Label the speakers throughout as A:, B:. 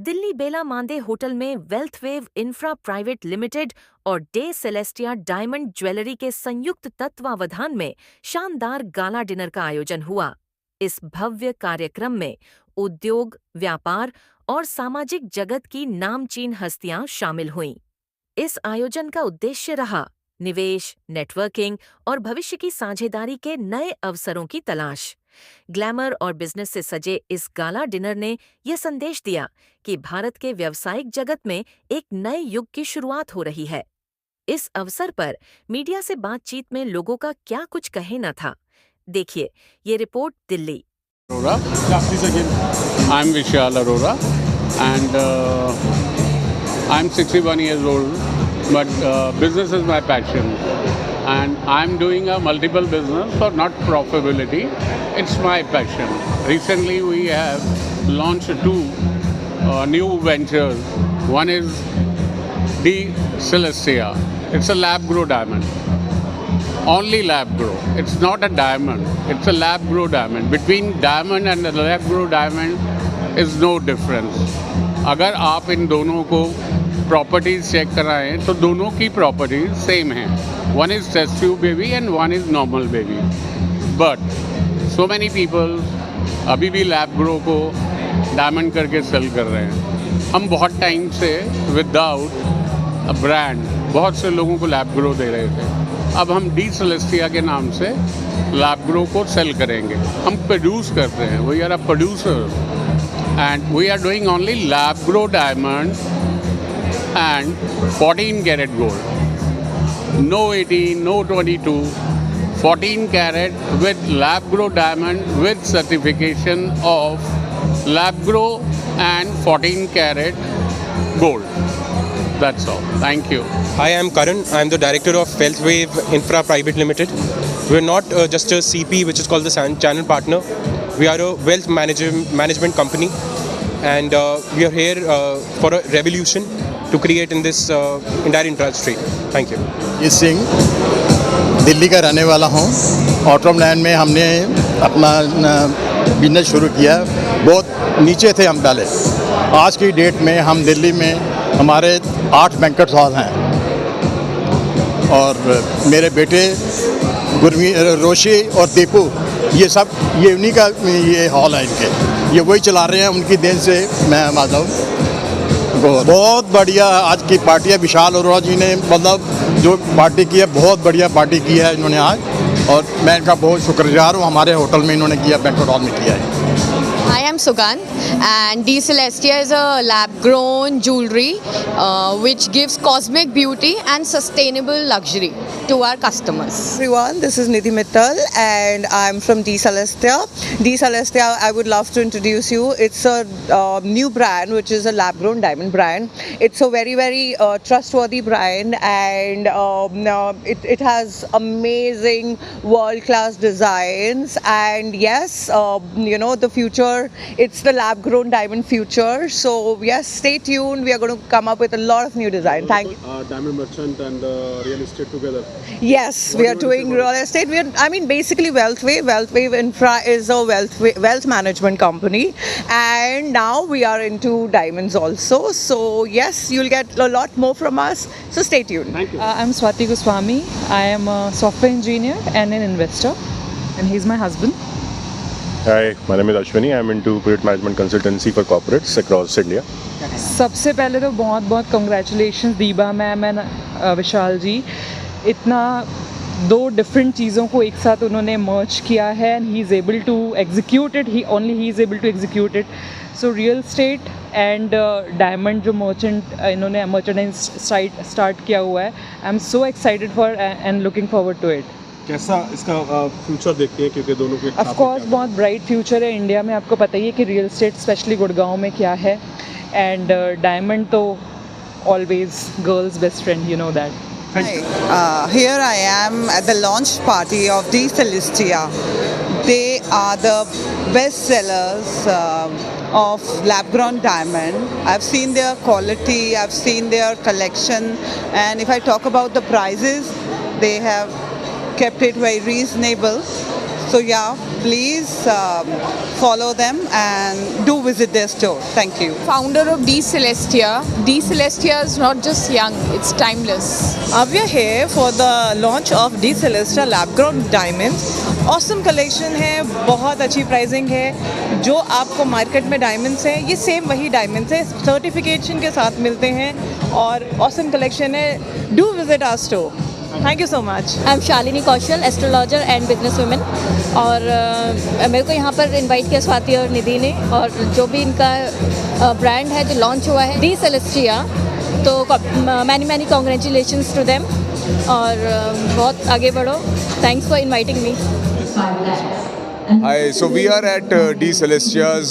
A: दिल्ली बेला मांदे होटल में wealth wave infra private limited और डे सेलेस्टिया डायमंड ज्वेलरी के संयुक्त तत्वावधान में शानदार गाला डिनर का आयोजन हुआ। इस भव्य कार्यक्रम में उद्योग, व्यापार और सामाजिक जगत की नामचीन हस्तियां शामिल हुईं। इस आयोजन का उद्देश्य रहा निवेश, नेटवर्किंग और भविष्य की साझेदारी के नए अवसरों की तलाश। ग्लैमर और बिजनेस से सजे इस गाला डिनर ने यह संदेश दिया कि भारत के व्यावसायिक जगत में एक नए युग की शुरुआत हो रही है। इस अवसर पर मीडिया से बातचीत में लोगों का क्या कुछ कहना था, देखिए ये report Delhi.
B: Arora. I'm Vishal Arora, and I'm 61 years old, but business is my passion, and I'm doing a multiple business for not profitability. It's my passion. Recently, we have launched two new ventures. One is D Celestia. It's a lab grow diamond. Only lab grow. It's not a diamond. It's a lab grow diamond. Between diamond and the lab grow diamond is no difference. अगर आप इन दोनों को properties check कराएं तो दोनों की properties same हैं. One is test tube baby and one is normal baby. But so many people अभी भी लैब ग्रो को डायमंड करके सेल कर रहे हैं. हम बहुत टाइम से विदाउट अ ब्रांड बहुत से लोगों को लैब ग्रो दे रहे थे. अब हम डी सेलेस्टिया के नाम से लैब ग्रो को सेल करेंगे. हम प्रोड्यूस करते हैं. We are a producer and we are doing only lab grow diamond and 14 carat gold. No 18, no 22, 14 carat with lab grow diamond with certification of lab grow and 14 carat gold. That's all. Thank you.
C: Hi, I'm Karan. I'm the director of Wealth Wave Infra Private Limited. We're not just a CP, which is called the channel partner. We are a wealth management company, and we are here for a revolution to create in this entire industry. Thank you.
D: ये सिंह दिल्ली का रहने वाला हूँ. Autumn land में हमने अपना business शुरू किया. बहुत नीचे थे हम पहले. आज की डेट में हम दिल्ली में हमारे 8 बैंक्वेट हॉल हैं और मेरे बेटे रोशी और दीपू ये उन्हीं का ये हॉल है. इनके ये वही चला रहे हैं. उनकी देन से मैं मानता हूँ. बहुत बढ़िया आज की पार्टी है. विशाल अरोड़ा जी ने मतलब जो पार्टी की है बहुत बढ़िया पार्टी की है इन्होंने आज, और मैं इनका बहुत शुक्रगुजार हूँ. हमारे होटल में इन्होंने किया, बैंक्वेट हॉल में किया है.
E: Hi, I'm Sugan, and D Celestia is a lab-grown jewelry which gives cosmic beauty and sustainable luxury to our customers.
F: Everyone, this is Nidhi Mittal, and I'm from D Celestia. D Celestia, I would love to introduce you. It's a new brand, which is a lab-grown diamond brand. It's a very, very trustworthy brand, and it has amazing world-class designs. And yes, the future. It's the lab-grown diamond future. So yes, stay tuned. We are going to come up with a lot of new design. Thank you.
G: Diamond merchant and real estate together.
F: Yes, we are doing real estate. Basically Wealth Wave. Wealth Wave Infra is a wealth management company, and now we are into diamonds also. So yes, you'll get a lot more from us. So stay tuned.
G: Thank you.
H: I'm Swati Goswami. I am a software engineer and an investor, and he's my husband.
I: Hi, my name is Ashwini. I'm into project management consultancy for corporates across India.
H: सबसे पहले तो बहुत बहुत congratulations दीबा ma'am and विशाल जी. इतना 2 different चीज़ों को एक साथ उन्होंने मर्ज किया है, and he is able to execute it. He is able to execute it. So real estate and diamond जो इन्होंने मर्चेंडाइज स्टार्ट किया हुआ है, I am so excited for and looking forward to it.
G: कैसा इसका future देखते हैं, क्योंकि दोनों के
H: ऑफ कोर्स बहुत ब्राइट फ्यूचर है. इंडिया में आपको पता ही है कि रियल एस्टेट स्पेशली गुड़गांव में क्या है, एंड डायमंड तो always girls best friend, you know that.
F: Here I am at the launch party of D Celestia. They are the best sellers of lab-grown diamond. I've seen their quality, I've seen their collection, and if I talk about the prices, they have kept it very reasonable. So yeah, please follow them and do visit their store. Thank you.
E: Founder of D Celestia. D Celestia is not just young, it's timeless.
F: We are here for the launch of D Celestia lab grown diamonds. Awesome collection है, बहुत अच्छी pricing है. जो आपको market में diamonds हैं, ये same वही डायमंड्स है, सर्टिफिकेशन के साथ मिलते हैं और awesome collection है. Do visit our store. Thank you so much.
E: I am Shalini Kaushal, astrologer and business women. और मेरे को यहाँ पर इनवाइट किया स्वाति और निधि ने, और जो भी इनका ब्रांड है जो लॉन्च हुआ है डी सेलेस्टिया, तो मैनी कॉन्ग्रेचुलेशंस टू देम. और बहुत आगे बढ़ो. Thanks for inviting me.
J: Hi, so we are at D Celestia's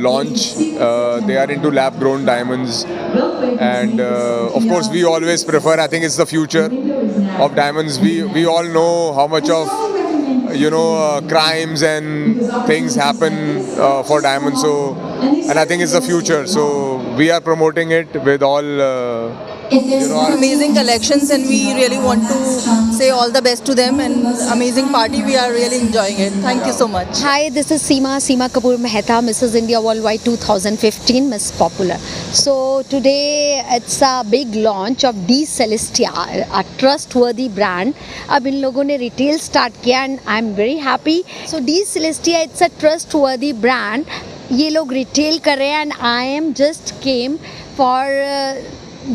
J: launch. They are into lab-grown diamonds, and of course, we always prefer. I think it's the future of diamonds. We all know how much of crimes and things happen for diamonds. So, and I think it's the future. So we are promoting it with all.
F: Amazing collections, and we really want to say all the best to them, and amazing party. We are really enjoying it. Thank you so much.
E: Hi, this is Seema Kapoor Mehta, Mrs. India Worldwide 2015, Miss Popular. So today it's a big launch of D Celestia, a trustworthy brand. अब इन लोगों ने retail start किया, and I'm very happy. So D Celestia, it's a trustworthy brand. ये लोग retail कर रहे हैं, and I am just came for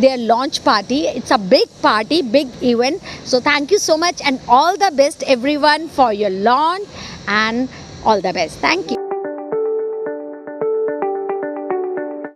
E: their launch party. It's a big party, big event. So thank you so much, and all the best everyone for your launch, and all the best. Thank you.